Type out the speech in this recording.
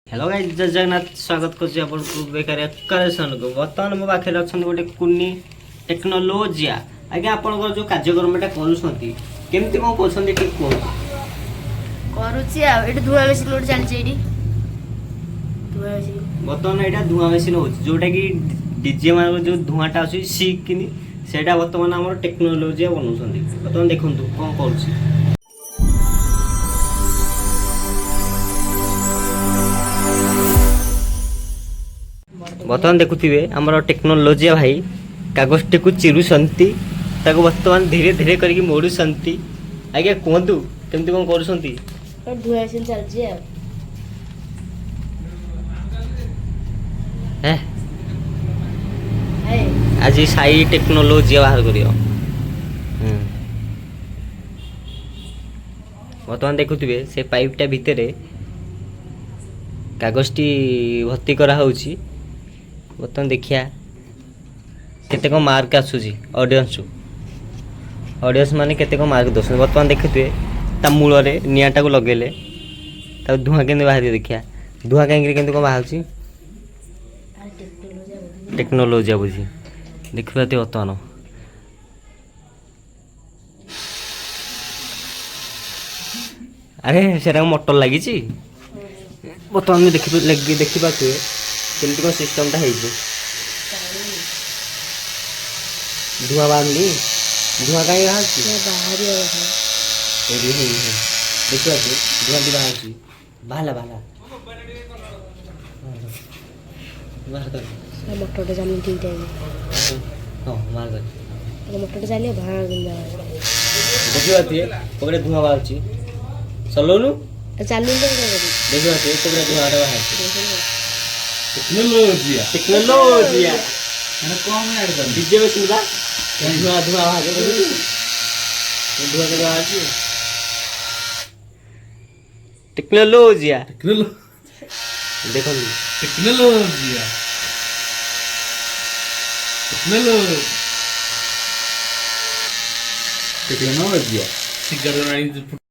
hello guys जय जगन्नाथ स्वागत करछि आपन बेकार कलेक्शन को वर्तमान मो पाखे अछन गोटे कुनी टेक्नोलोजिया आगे आपन जो कार्यक्रम एटा करूछंती केमति को करछंती ठीक को करूची आ एटी धुआ मेसिन लोड चलछि एटी धुआ मेसिन वर्तमान एटा धुआ मेसिन होछि जोटा कि डीजे मान जो धुआटा आसी सीक किनी सेटा वर्तमान हमर टेक्नोलोजिया बनउछंती वर्तमान देखंतु कोन करूछि बर्तमान देखुथिबे हमर टेक्नोलोजिया भाई कागजटी को चिरुसंती ताको वर्तमान धीरे धीरे करके मोडुसंती आगे कोंतु केमति कोन करूसंती ए धुआ मेसिन चलछि आ हे ए आज साई टेक्नोलोजिया बाहर करियो वर्तमान देखुथिबे से पाइपटा भितरे कागजटी भर्ती करा होउची बर्तमान देखिया केते को मार्क आसुची ऑडियंस माने केते को मार्क दोस बर्तमान देखिथे ता मूल रे नियाटा को लगेले ता धुआं केने बाहर देखिया धुआं कांगरे केते को बाहरची टेक्नोलोजी बुझी देखबाते बर्तमान अरे सेरा मोटर लागिची बर्तमान में देखि पाते केमती को सिस्टम ता हेइछे धुआं बाहरनी धुआं काहे बाहरची बाहरी आ एडी हे देखियो धुआं दी बाहरची बाहला बाहर कर मोटर जानी ठीक टाइम हां मार कर मोटर जानी बाहर दिन देखियो आती पकड़े धुआं बाहरची चलोनु चालू ले देखियो आती पकड़े धुआं बाहरची टेक्नोलॉजिया मैंने कौन ऐड कर डीजे में सुनदा धुआं बाहर धुआं के बाहर की टेक्नोलॉजिया देखो टेक्नोलॉजिया टेक्नोलॉजिया सिगारेट